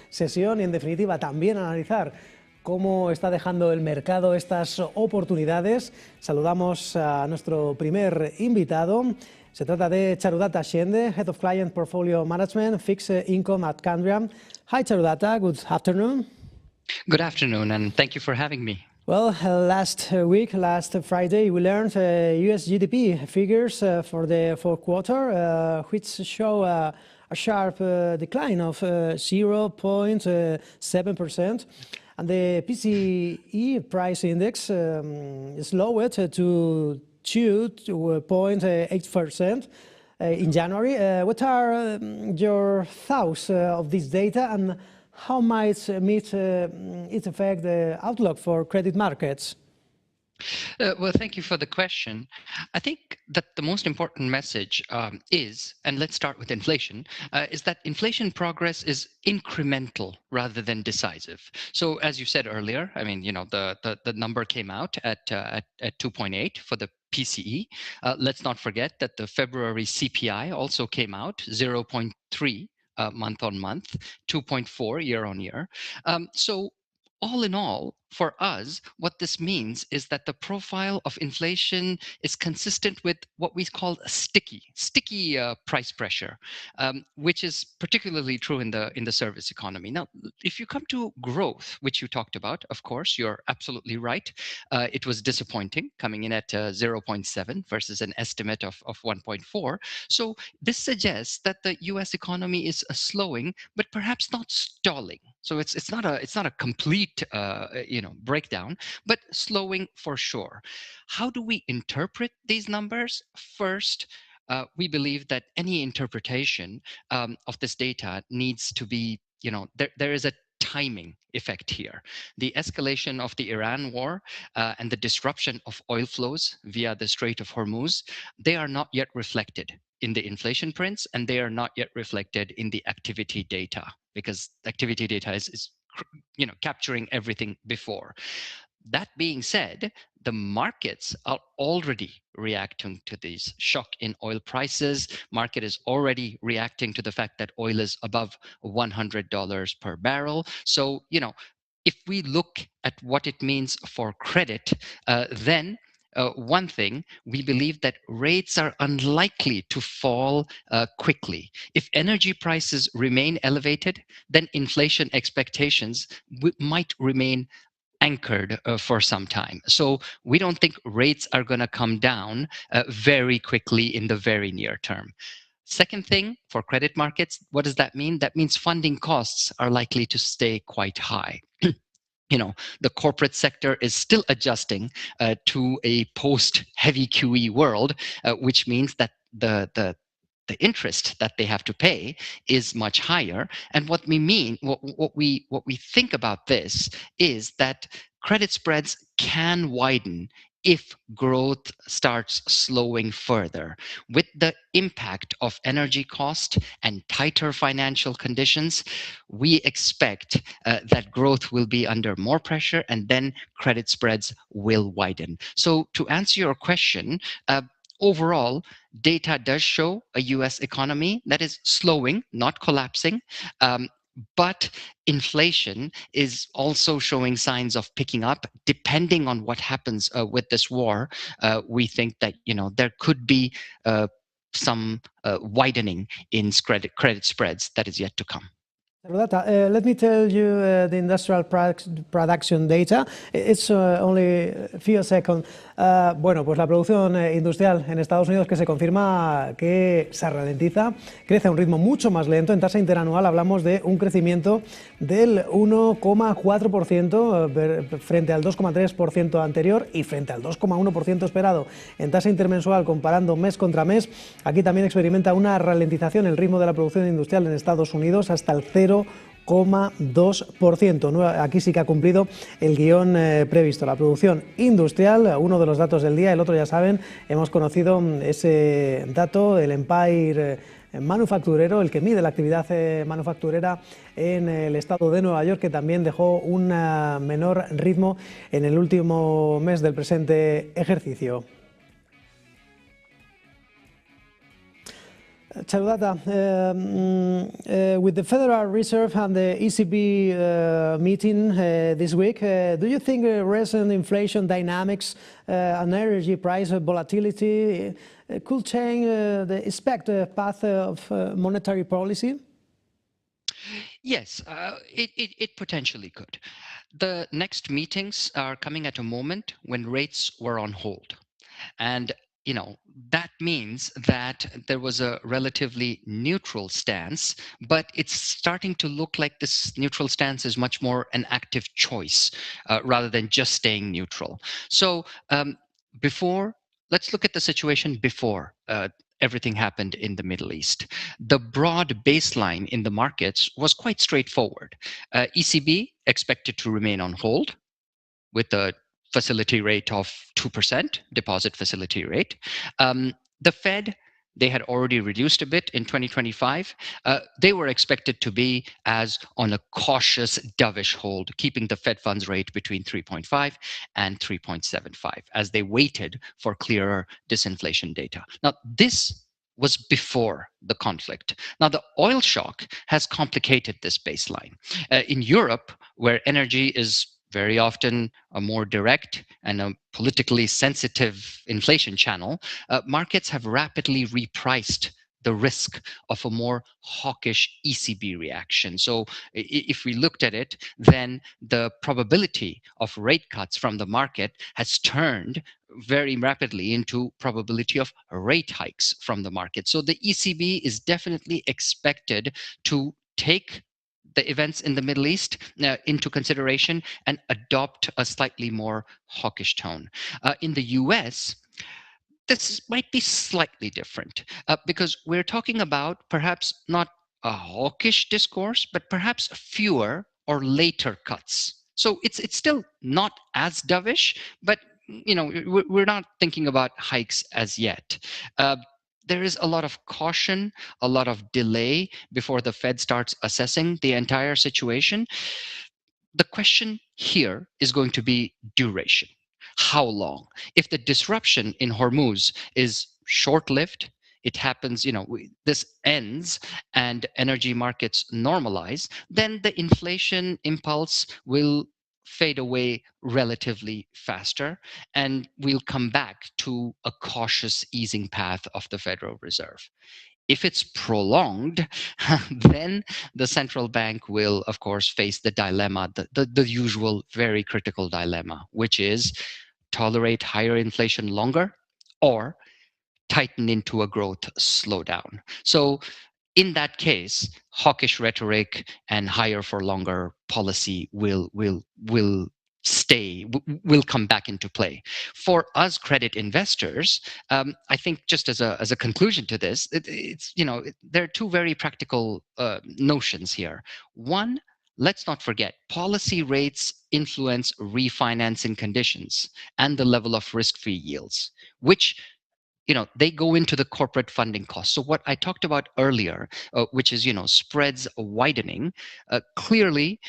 sesión y, en definitiva, también analizar cómo está dejando el mercado estas oportunidades. Saludamos a nuestro primer invitado. Se trata de Charudatta Shende, Head of Client Portfolio Management, Fixed Income at Candriam. Hi, Charudatta. Good afternoon. Good afternoon, and thank you for having me. Well, last Friday, we learned US GDP figures for the fourth quarter, which show a sharp decline of 0.7%. And the PCE price index is lowered to 2.8% in January. What are your thoughts of this data, and how might it affect the outlook for credit markets? Well, thank you for the question. I think that the most important message is, and let's start with inflation, is that inflation progress is incremental rather than decisive. So, as you said earlier, I mean, the number came out at 2.8 for the PCE. Let's not forget that the February CPI also came out 0.3 month on month, 2.4 year on year. So, all in all, for us, what this means is that the profile of inflation is consistent with what we call sticky price pressure, which is particularly true in the service economy. Now, if you come to growth, which you talked about, of course, you're absolutely right. It was disappointing, coming in at 0.7 versus an estimate of 1.4. So this suggests that the U.S. economy is slowing, but perhaps not stalling. So it's not a complete breakdown, but slowing for sure. How do we interpret these numbers? First, we believe that any interpretation of this data needs to be, there is a timing effect here. The escalation of the Iran war and the disruption of oil flows via the Strait of Ormuz, they are not yet reflected in the inflation prints, and they are not yet reflected in the activity data, because activity data is capturing everything before. That being said, the markets are already reacting to these shock in oil prices. Market is already reacting to the fact that oil is above $100 per barrel. So, if we look at what it means for credit, then one thing, we believe that rates are unlikely to fall quickly. If energy prices remain elevated, then inflation expectations might remain anchored for some time. So we don't think rates are going to come down very quickly in the very near term. Second thing, for credit markets, what does that mean? That means funding costs are likely to stay quite high. The corporate sector is still adjusting to a post-heavy QE world, which means that the interest that they have to pay is much higher. And what we think about this is that credit spreads can widen if growth starts slowing further. With the impact of energy cost and tighter financial conditions, we expect that growth will be under more pressure, and then credit spreads will widen. So to answer your question, overall, data does show a US economy that is slowing, not collapsing. But inflation is also showing signs of picking up. Depending on what happens with this war, we think that there could be some widening in credit spreads that is yet to come. Let me tell you the industrial production data. It's only a few seconds. Bueno, pues la producción industrial en Estados Unidos, que se confirma que se ralentiza, crece a un ritmo mucho más lento. En tasa interanual hablamos de un crecimiento del 1,4% frente al 2,3% anterior y frente al 2,1% esperado. En tasa intermensual, comparando mes contra mes, aquí también experimenta una ralentización el ritmo de la producción industrial en Estados Unidos hasta el 0,2%. Aquí sí que ha cumplido el guión previsto. La producción industrial, uno de los datos del día, el otro ya saben, hemos conocido ese dato, el Empire manufacturero, el que mide la actividad manufacturera en el estado de Nueva York, que también dejó un menor ritmo en el último mes del presente ejercicio. Charudatta, with the Federal Reserve and the ECB meeting this week, do you think recent inflation dynamics and energy price volatility could change the expected path of monetary policy? Yes, it potentially could. The next meetings are coming at a moment when rates were on hold. And that means that there was a relatively neutral stance, but it's starting to look like this neutral stance is much more an active choice rather than just staying neutral. So let's look at the situation before everything happened in the Middle East. The broad baseline in the markets was quite straightforward. ECB expected to remain on hold with a facility rate of 2%, deposit facility rate. The Fed, they had already reduced a bit in 2025. They were expected to be as on a cautious dovish hold, keeping the Fed funds rate between 3.5 and 3.75 as they waited for clearer disinflation data. Now, this was before the conflict. Now, the oil shock has complicated this baseline. In Europe, where energy is very often a more direct and a politically sensitive inflation channel, markets have rapidly repriced the risk of a more hawkish ECB reaction. So if we looked at it, then the probability of rate cuts from the market has turned very rapidly into probability of rate hikes from the market. So the ECB is definitely expected to take the events in the Middle East into consideration and adopt a slightly more hawkish tone. In the US, this might be slightly different because we're talking about perhaps not a hawkish discourse, but perhaps fewer or later cuts. So it's still not as dovish, but we're not thinking about hikes as yet. There is a lot of caution, a lot of delay before the Fed starts assessing the entire situation. The question here is going to be duration. How long? If the disruption in Hormuz is short-lived, it happens, this ends and energy markets normalize, then the inflation impulse will fade away relatively faster, and we'll come back to a cautious easing path of the Federal Reserve. If it's prolonged, then the central bank will, of course, face the dilemma, the usual very critical dilemma, which is tolerate higher inflation longer or tighten into a growth slowdown. So in that case, hawkish rhetoric and higher for longer policy will come back into play. For us credit investors, I think just as a conclusion to this, there are two very practical notions here. One, let's not forget, policy rates influence refinancing conditions and the level of risk-free yields, which they go into the corporate funding costs. So what I talked about earlier, which is spreads widening, clearly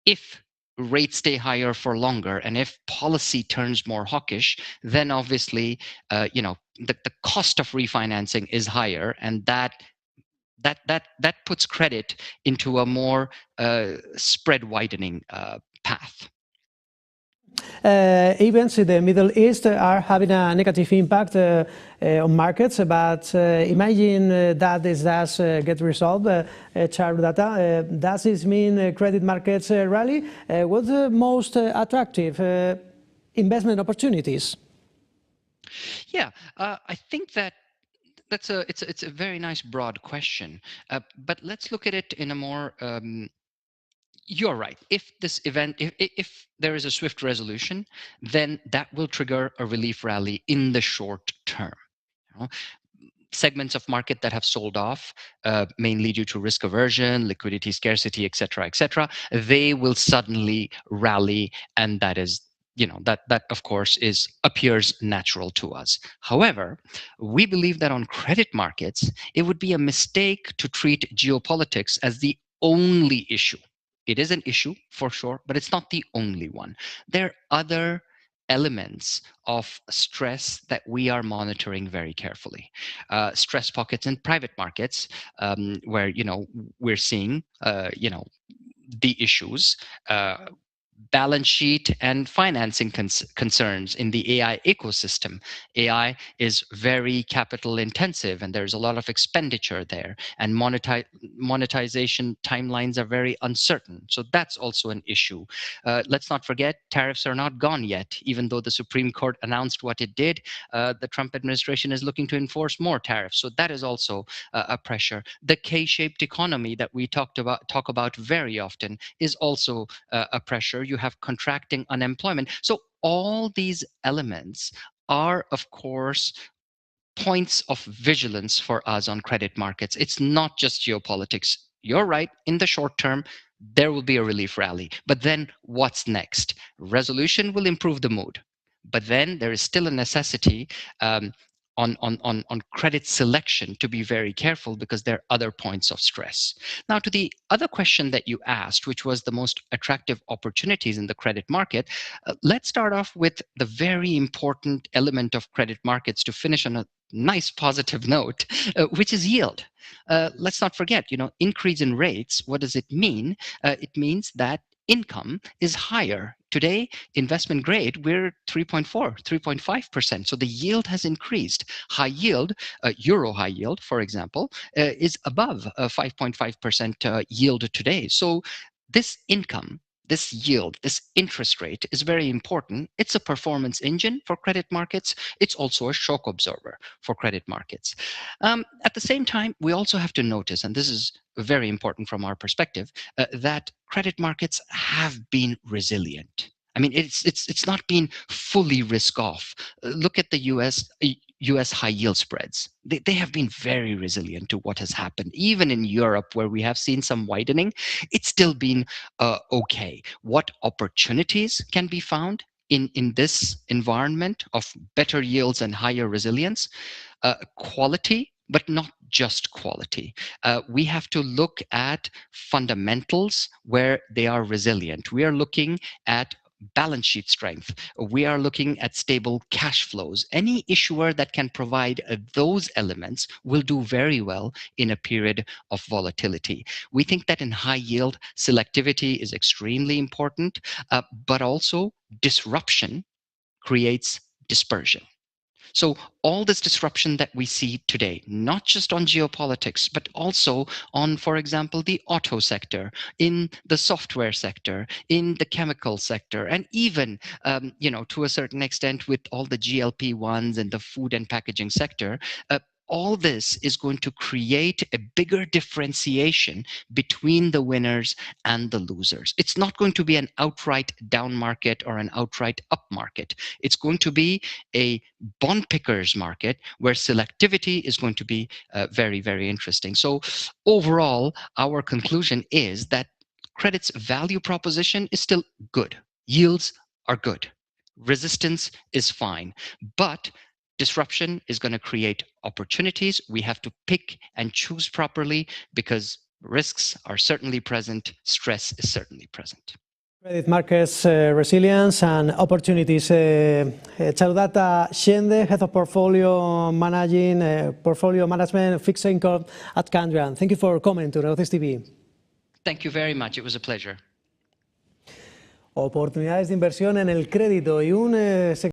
if rates stay higher for longer and if policy turns more hawkish, then obviously the cost of refinancing is higher, and that puts credit into a more spread widening path. Events in the Middle East are having a negative impact on markets, but imagine that this does get resolved. Charudatta, does this mean credit markets rally? What's the most attractive investment opportunities? Yeah, I think it's a very nice broad question, but let's look at it in a more you're right. If this event, if there is a swift resolution, then that will trigger a relief rally in the short term. Segments of market that have sold off, mainly due to risk aversion, liquidity scarcity, et cetera, they will suddenly rally, and that is, that of course appears natural to us. However, we believe that on credit markets, it would be a mistake to treat geopolitics as the only issue. It is an issue for sure, but it's not the only one. There are other elements of stress that we are monitoring very carefully. Stress pockets in private markets, where we're seeing the issues. Balance sheet and financing concerns in the AI ecosystem. AI is very capital intensive and there's a lot of expenditure there, and monetization timelines are very uncertain. So that's also an issue. Let's not forget, tariffs are not gone yet. Even though the Supreme Court announced what it did, the Trump administration is looking to enforce more tariffs. So that is also a pressure. The K-shaped economy that we talk about very often is also a pressure. You have contracting unemployment. So all these elements are, of course, points of vigilance for us on credit markets. It's not just geopolitics. You're right, in the short term, there will be a relief rally. But then what's next? Resolution will improve the mood. But then there is still a necessity on credit selection to be very careful, because there are other points of stress. Now, to the other question that you asked, which was the most attractive opportunities in the credit market, let's start off with the very important element of credit markets to finish on a nice positive note, which is yield. Let's not forget, increase in rates. What does it mean? It means that income is higher. Today, investment grade, we're 3.4, 3.5%. So the yield has increased. High yield, Euro high yield, for example, is above 5.5% yield today. So this income, this yield, this interest rate is very important. It's a performance engine for credit markets. It's also a shock absorber for credit markets. At the same time, we also have to notice, and this is very important from our perspective, that credit markets have been resilient. I mean, it's not been fully risk off. Look at the US high yield spreads. They have been very resilient to what has happened. Even in Europe, where we have seen some widening, it's still been okay. What opportunities can be found in this environment of better yields and higher resilience? Quality, but not just quality. We have to look at fundamentals where they are resilient. We are looking at balance sheet strength. We are looking at stable cash flows. Any issuer that can provide those elements will do very well in a period of volatility. We think that in high yield, selectivity is extremely important, but also disruption creates dispersion. So all this disruption that we see today, not just on geopolitics, but also on, for example, the auto sector, in the software sector, in the chemical sector, and even, to a certain extent with all the GLP-1s and the food and packaging sector, all this is going to create a bigger differentiation between the winners and the losers. It's not going to be an outright down market or an outright up market. It's going to be a bond pickers market where selectivity is going to be very, very interesting. So overall, our conclusion is that credit's value proposition is still good. Yields are good. Resistance is fine. But disruption is going to create opportunities. We have to pick and choose properly, because risks are certainly present, stress is certainly present. Credit markets, resilience and opportunities. Charudatta Shende, Head of Portfolio Management, Fixed Income at Candriam. Thank you for coming to Negocios TV. Thank you very much. It was a pleasure. Oportunidades de inversión en el crédito y un